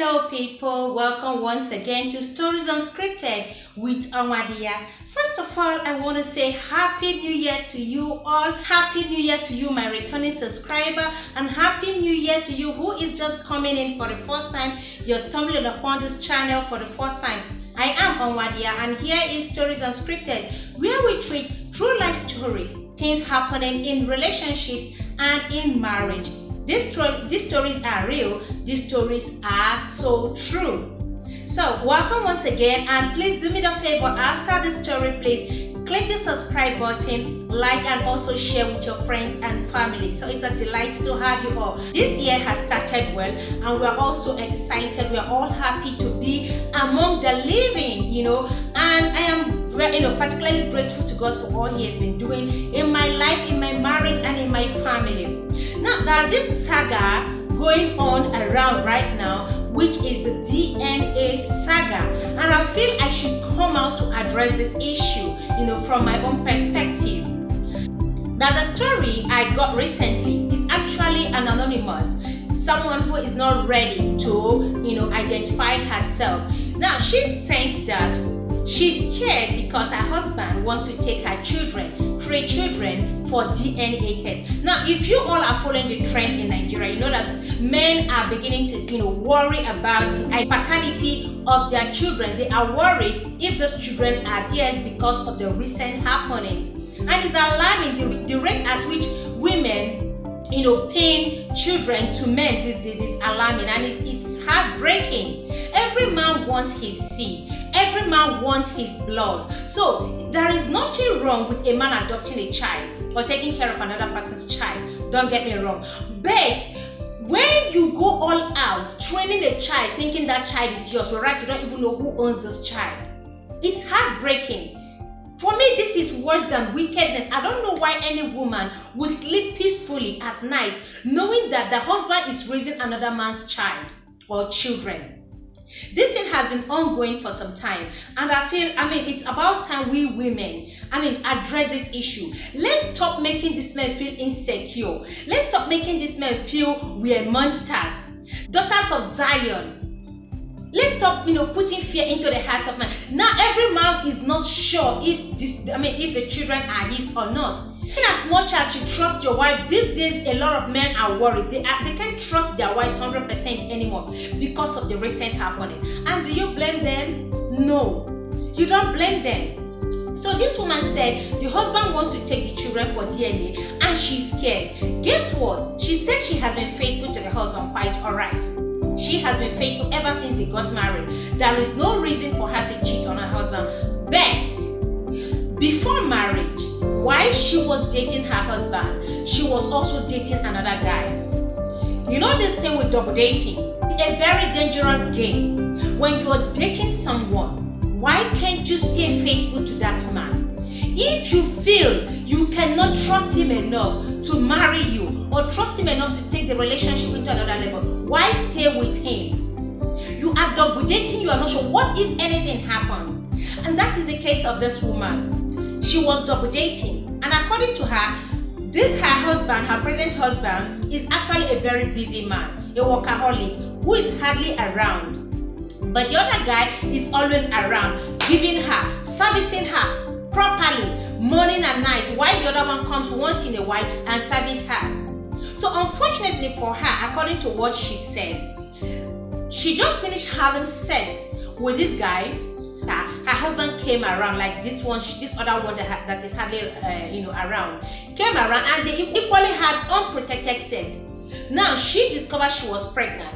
Hello people, welcome once again to Stories Unscripted with Amadia. First of all, I want to say Happy New Year to you all. Happy New Year to you, my returning subscriber, and Happy New Year to you who is just coming in for the first time. You're stumbling upon this channel for the first time. I am Amadia, and here is Stories Unscripted, where we treat true life stories, things happening in relationships and in marriage. These stories are real. These stories are so true. So welcome once again, and please do me the favor, after the story, please click the subscribe button, like, and also share with your friends and family. So it's a delight to have you all. This year has started well, and we're also excited. We're all happy to be among the living, and I am particularly grateful to God for all He has been doing in my life, in my marriage, and in my family. Now, there's this saga going on around right now, which is the DNA saga, and I feel I should come out to address this issue, from my own perspective. There's a story I got recently. It's actually an anonymous, someone who is not ready to, identify herself. Now, she sent that she's scared because her husband wants to take her children, 3 children, for DNA test. Now, if you all are following the trend in Nigeria, you know that men are beginning to, worry about the paternity of their children. They are worried if those children are theirs because of the recent happenings. And it's alarming the rate at which women, paying children to men these days is alarming, and it's heartbreaking. Every man wants his seed. Every man wants his blood. So there is nothing wrong with a man adopting a child or taking care of another person's child. Don't get me wrong. But when you go all out training a child thinking that child is yours, whereas you don't even know who owns this child, it's heartbreaking. For me, this is worse than wickedness. I don't know why any woman would sleep peacefully at night knowing that the husband is raising another man's child or children. This thing has been ongoing for some time, and I feel, it's about time we women, address this issue. Let's stop making this man feel insecure. Let's stop making this man feel we are monsters, daughters of Zion. Let's stop, putting fear into the heart of man. Now, every man is not sure if the children are his or not. In as much as you trust your wife, these days a lot of men are worried. They can't trust their wives 100% anymore because of the recent happening. And do you blame them? No, you don't blame them. So this woman said the husband wants to take the children for DNA and she's scared. Guess what? She said she has been faithful to the husband quite alright. She has been faithful ever since they got married. There is no reason for her to cheat on her husband. But before marriage, while she was dating her husband, she was also dating another guy. You know this thing with double dating? It's a very dangerous game. When you're dating someone, why can't you stay faithful to that man? If you feel you cannot trust him enough to marry you or trust him enough to take the relationship into another level, why stay with him? You are double dating, you are not sure. What if anything happens? And that is the case of this woman. She was double dating, and according to her, her husband, her present husband, is actually a very busy man, a workaholic who is hardly around. But the other guy is always around, giving her, servicing her properly, morning and night, while the other one comes once in a while and services her. So unfortunately for her, according to what she said, she just finished having sex with this guy. Her husband came around, like this other one that is hardly around, came around, and they equally had unprotected sex. Now she discovered she was pregnant.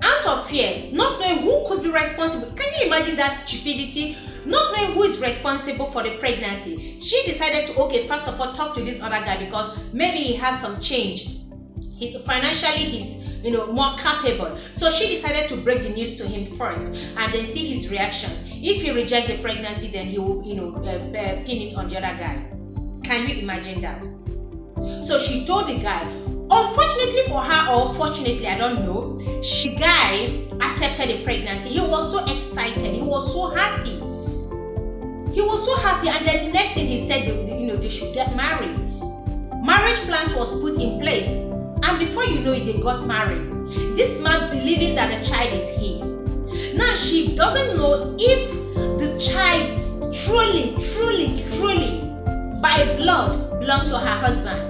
Out of fear, not knowing who could be responsible. Can you imagine that stupidity? Not knowing who is responsible for the pregnancy, she decided to, first of all, talk to this other guy because maybe he has some change. Financially, he's more capable. So she decided to break the news to him first and then see his reactions. If he rejects the pregnancy, then he will, pin it on the other guy. Can you imagine that? So she told the guy. Unfortunately for her, or fortunately, I don't know, the guy accepted the pregnancy. He was so excited. He was so happy. And then the next thing he said, they should get married. Marriage plans was put in place. And before you know it, they got married. This man believing that the child is his. Now she doesn't know if the child truly by blood belonged to her husband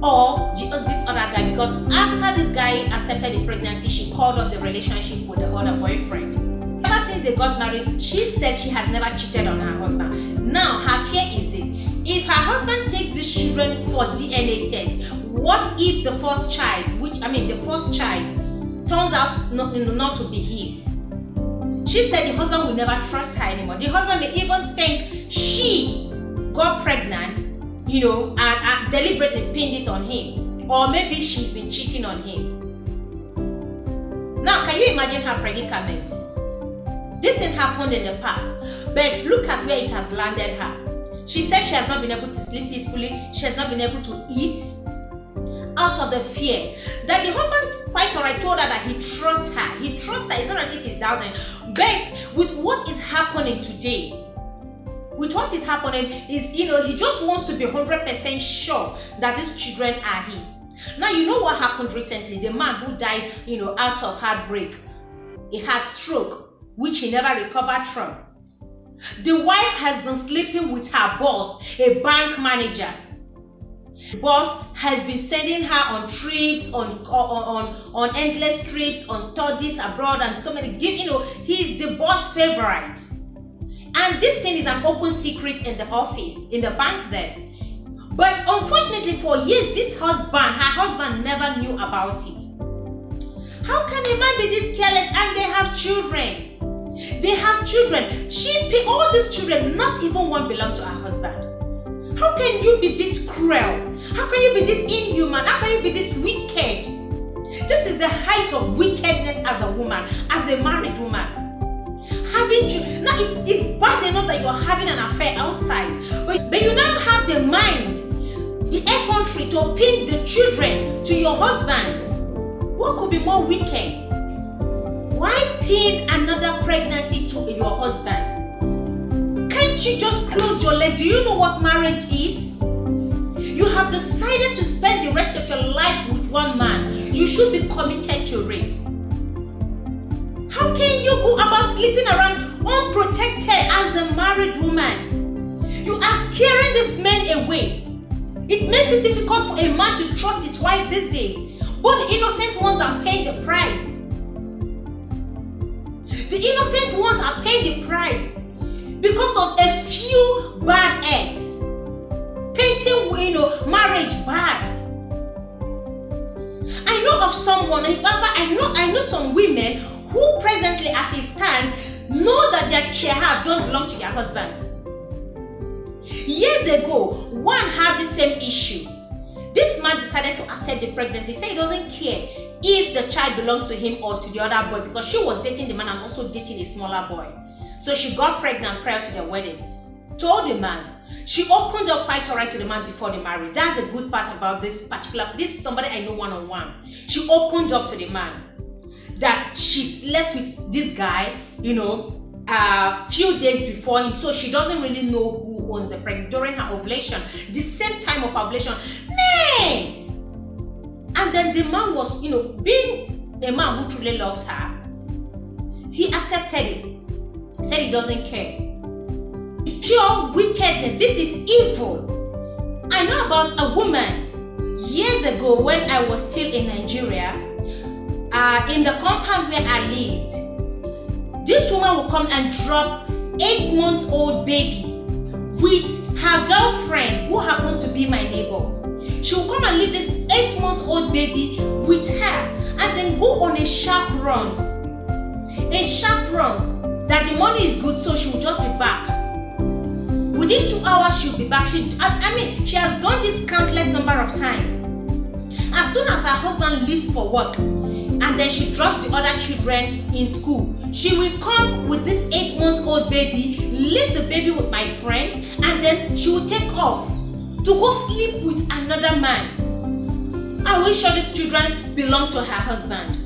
or this other guy, because after this guy accepted the pregnancy, she called up the relationship with the other boyfriend. Ever since they got married, she said she has never cheated on her husband. Now her fear is this: if her husband takes these children for DNA test, what if the first child, turns out not to be his? She said the husband will never trust her anymore. The husband may even think she got pregnant, and deliberately pinned it on him. Or maybe she's been cheating on him. Now, can you imagine her predicament? This thing happened in the past, but look at where it has landed her. She said she has not been able to sleep peacefully. She has not been able to eat out of the fear that the husband, quite alright, told her that he trusts her. He trusts her. It's not as if he's doubting. But with what is happening today, he just wants to be 100% sure that these children are his. Now, you know what happened recently? The man who died, out of heartbreak. He had stroke, which he never recovered from. The wife has been sleeping with her boss, a bank manager. The boss has been sending her on trips, on endless trips, on studies abroad, and so many. He's the boss favorite. And this thing is an open secret in the office, in the bank there. But unfortunately for years, her husband never knew about it. How can a man be this careless? And they have children. She paid all these children, not even one belonged to her husband. How can you be this cruel? How can you be this inhuman? How can you be this wicked? This is the height of wickedness as a woman, as a married woman. Now it's bad enough that you're having an affair outside, but you now have the mind, the effrontery to pin the children to your husband. What could be more wicked? Why pin another pregnancy to your husband? Can't you just close your leg? Do you know what marriage is? You have decided to spend the rest of your life with one man. You should be committed to it. How can you go about sleeping around unprotected as a married woman? You are scaring this man away. It makes it difficult for a man to trust his wife these days. But the innocent ones are paying the price. The innocent ones are paying the price because of a few bad eggs. Painting, marriage bad. I know of someone, I know some women who presently, as it stands, know that their child don't belong to their husbands. Years ago, one had the same issue. This man decided to accept the pregnancy. He said he doesn't care if the child belongs to him or to the other boy, because she was dating the man and also dating a smaller boy. So she got pregnant prior to their wedding. Told the man. She opened up quite alright to the man before they married. That's a good part about this is somebody I know one-on-one. She opened up to the man that she slept with this guy, a few days before him, so she doesn't really know who owns the pregnancy during her ovulation, the same time of ovulation. Man! And then the man was, being a man who truly loves her, he accepted it. Said he doesn't care. It's pure wickedness. This is evil. I know about a woman years ago when I was still in Nigeria, in the compound where I lived. This woman will come and drop 8 months old baby with her girlfriend who happens to be my neighbor. She will come and leave this 8 months old baby with her and then go on a sharp runs. That the money is good, so she will just be back. Within 2 hours, she'll be back. She has done this countless number of times. As soon as her husband leaves for work, and then she drops the other children in school, she will come with this 8 months old baby, leave the baby with my friend, and then she will take off to go sleep with another man. Are we sure these children belong to her husband?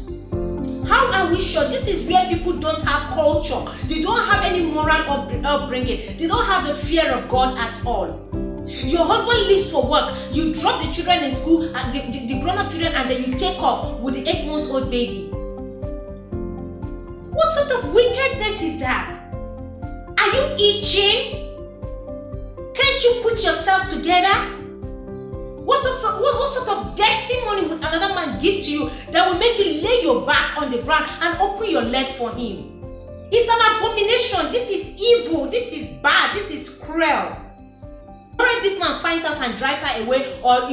How are we sure? This is where people don't have culture. They don't have any moral upbringing. They don't have the fear of God at all. Your husband leaves for work, you drop the children in school, and the grown-up children, and then you take off with the 8-month-old baby. What sort of wickedness is that? Are you itching? Can't you put yourself together? What sort of dirty money would another man give to you that will make you lay your back on the ground and open your leg for him? It's an abomination. This is evil. This is bad. This is cruel. Or if this man finds out and drives her away, or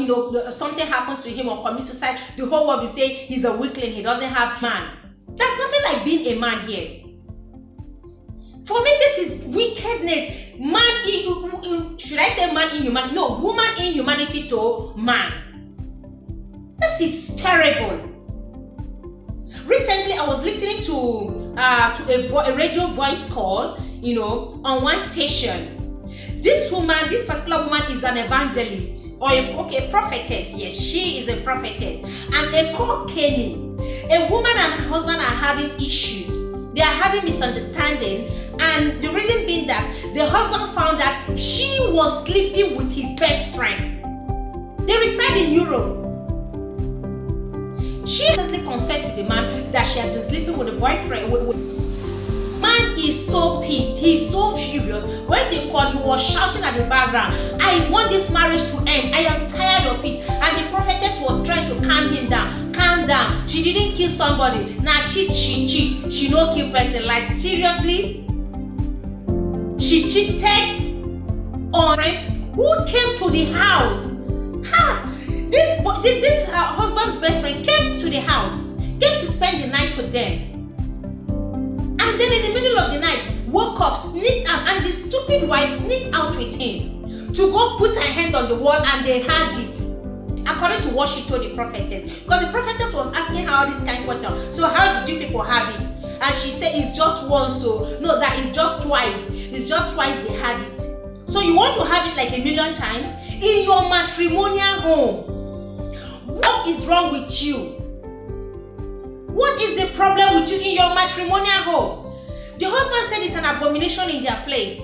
something happens to him or commits suicide, the whole world will say he's a weakling, he doesn't have man. There's nothing like being a man here. For me, this is wickedness. Should I say man inhumanity? No, woman inhumanity to man. This is terrible. Recently, I was listening to a radio voice call, on one station. This particular woman is an evangelist or a prophetess. Yes, she is a prophetess. And a call came in. A woman and her husband are having issues. They are having misunderstanding, and the reason being that the husband found that she was sleeping with his best friend. They reside in Europe. She recently confessed to the man that she has been sleeping with a boyfriend. Man is so pissed. He is so furious. When they called, he was shouting at the background, "I want this marriage to end. I am tired of it." And the prophetess was trying to calm him down. Calm down. She didn't kill somebody. Now cheat, she cheat. She no kill person. Like, seriously? She cheated on a friend who came to the house. This husband's best friend came to the house, came to spend the night with them. And then in the middle of the night, woke up, sneaked out, and the stupid wife sneaked out with him to go put her hand on the wall, and they had it. According to what she told the prophetess. Because the prophetess was asking her all this kind of question. So how did you people have it? And she said it's just once. So no, that is just twice. It's just twice they had it. So you want to have it like a million times in your matrimonial home. What is wrong with you? What is the problem with you in your matrimonial home? The husband said it's an abomination in their place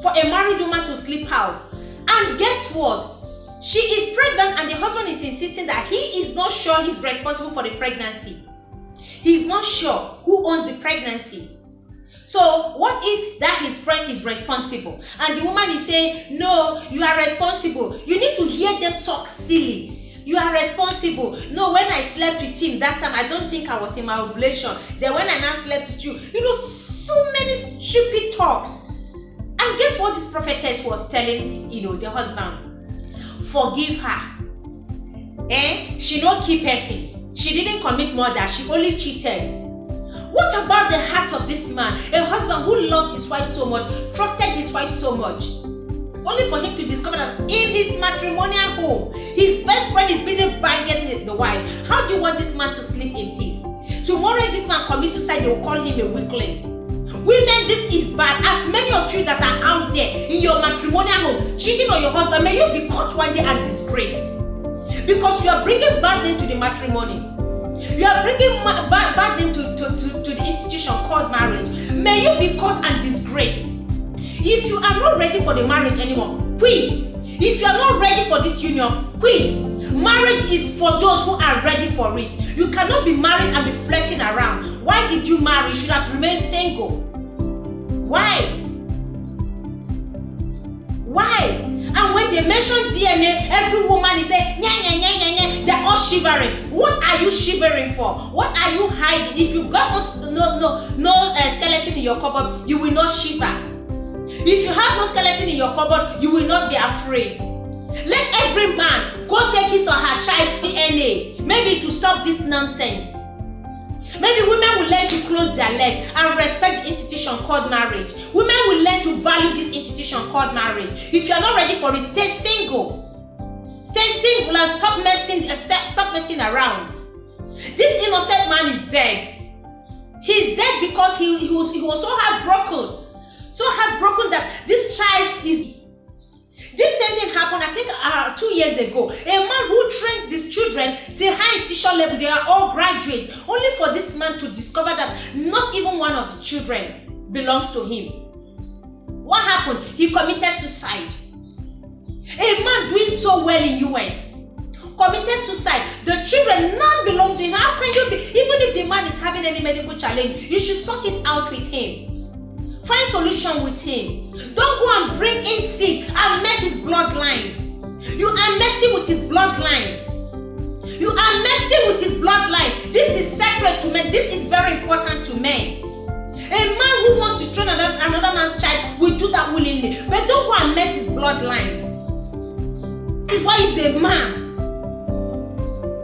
for a married woman to sleep out. And guess what? She is pregnant, and the husband is insisting that he is not sure he's responsible for the pregnancy. He's not sure who owns the pregnancy. So what if that his friend is responsible? And the woman is saying, "No, you are responsible." You need to hear them talk silly. You are responsible. No, when I slept with him that time, I don't think I was in my ovulation. Then when I now slept with you, so many stupid talks. And guess what this prophetess was telling, the husband? Forgive her. She no keep person. She didn't commit murder. She only cheated. What about the heart of this man? A husband who loved his wife so much, trusted his wife so much, only for him to discover that in his matrimonial home, his best friend is busy banging the wife. How do you want this man to sleep in peace? Tomorrow, if this man commits suicide, they will call him a weakling. Women, this is bad. As many of you that are out there in your matrimonial home, cheating on your husband, may you be caught one day and disgraced. Because you are bringing bad name to the matrimony. You are bringing bad name to the institution called marriage. May you be caught and disgraced. If you are not ready for the marriage anymore, quit. If you are not ready for this union, quit. Marriage is for those who are ready for it. You cannot be married and be flirting around. Why did you marry? You should have remained single. Why? And when they mention DNA, every woman is saying, "Nya, nya, nya, nya, nya." They're all shivering. What are you shivering for? What are you hiding? If you've got no skeleton in your cupboard, you will not shiver. If you have no skeleton in your cupboard, you will not be afraid. Let every man go take his or her child DNA. Maybe to stop this nonsense. Maybe women will learn to close their legs and respect the institution called marriage. Women will learn to value this institution called marriage. If you are not ready for it, stay single. Stay single and stop messing around. This innocent man is dead. He's dead because he was so heartbroken. So heartbroken that this child is... This same thing happened, I think, 2 years ago. A man who trained these children to high institution level, they are all graduates, only for this man to discover that not even one of the children belongs to him. What happened? He committed suicide. A man doing so well in US committed suicide. The children, none belong to him. How can you be, even if the man is having any medical challenge, you should sort it out with him. Find solution with him. Don't go and bring in seed and mess his bloodline. You are messing with his bloodline. You are messing with his bloodline. This is sacred to men. This is very important to men. A man who wants to train another man's child will do that willingly. But don't go and mess his bloodline. This is why he's a man.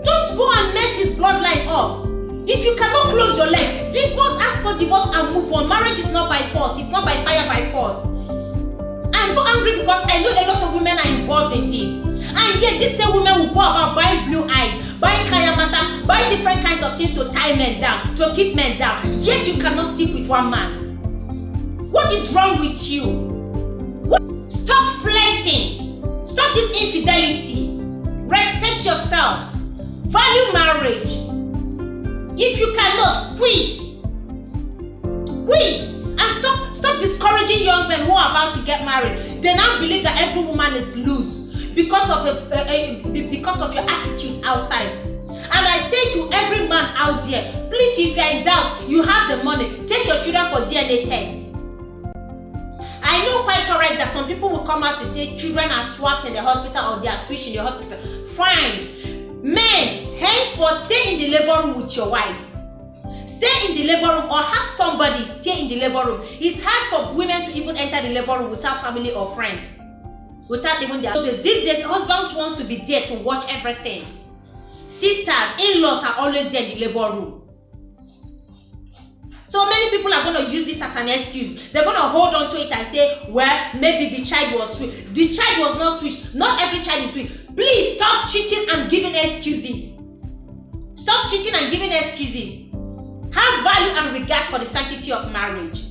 Don't go and mess his bloodline up. If you cannot close your leg, divorce, ask for divorce and move on. Marriage is not by force. It's not by fire, by force. I'm so angry because I know a lot of women are involved in this. And yet these same women will go about buying blue eyes, buying kaya mata, buying different kinds of things to tie men down, to keep men down. Yet you cannot stick with one man. What is wrong with you? Stop flirting. Stop this infidelity. Respect yourselves. Value marriage. If you cannot, quit. Quit. And stop discouraging young men who are about to get married. They now believe that every woman is loose because of your attitude outside. And I say to every man out there, please, if you are in doubt, you have the money, take your children for DNA test. I know quite alright that some people will come out to say children are swapped in the hospital or they are switched in the hospital. Fine. Men, henceforth, stay in the labor room with your wives. Stay in the labor room or have somebody stay in the labor room. It's hard for women to even enter the labor room without family or friends. Without even their these days, husbands wants to be there to watch everything. Sisters, in-laws are always there in the labor room. So many people are going to use this as an excuse. They're going to hold on to it and say, well, maybe the child was sweet. The child was not sweet. Not every child is sweet. Please stop cheating and giving excuses. Stop cheating and giving excuses. Have value and regard for the sanctity of marriage.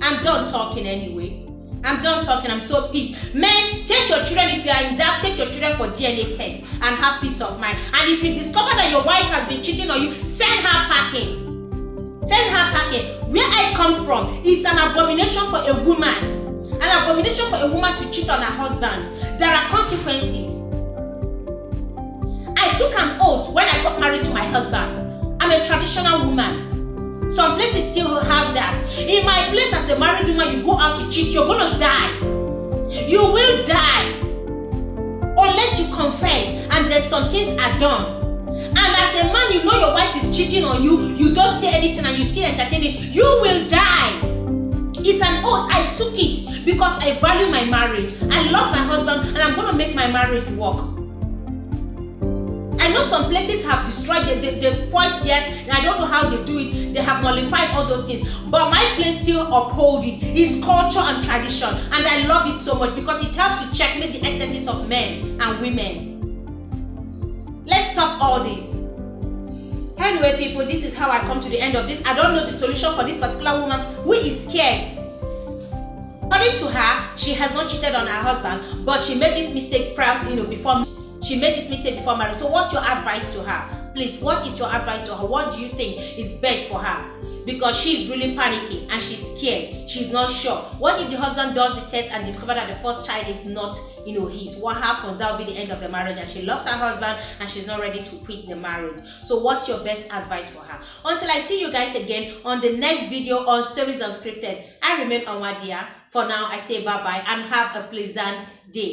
I'm done talking anyway. I'm done talking. I'm so pissed. Men, take your children, if you are in doubt, take your children for DNA test and have peace of mind. And if you discover that your wife has been cheating on you, send her packing. Send her packing. Where I come from, it's an abomination for a woman. An abomination for a woman to cheat on her husband. There are consequences. I took an oath when I got married to my husband. I'm a traditional woman. Some places still have that. In my place as a married woman, you go out to cheat, you're gonna die. You will die. Unless you confess and then some things are done. And as a man, you know your wife is cheating on you, you don't say anything and you still entertain it, you will die. It's an oath. I took it because I value my marriage. I love my husband and I'm gonna make my marriage work. I know some places have destroyed, they spoiled there, and I don't know how they do it. They have nullified all those things. But my place still uphold it. It's culture and tradition. And I love it so much because it helps to checkmate the excesses of men and women. Let's stop all this. Anyway, people, this is how I come to the end of this. I don't know the solution for this particular woman who is scared. According to her, she has not cheated on her husband, but she made this mistake before. She made this mistake before marriage. So what's your advice to her? Please, what is your advice to her? What do you think is best for her? Because she's really panicking and she's scared. She's not sure. What if the husband does the test and discovers that the first child is not, his? What happens? That will be the end of the marriage, and she loves her husband and she's not ready to quit the marriage. So what's your best advice for her? Until I see you guys again on the next video on Stories Unscripted, I remain Onwadia. For now, I say bye-bye and have a pleasant day.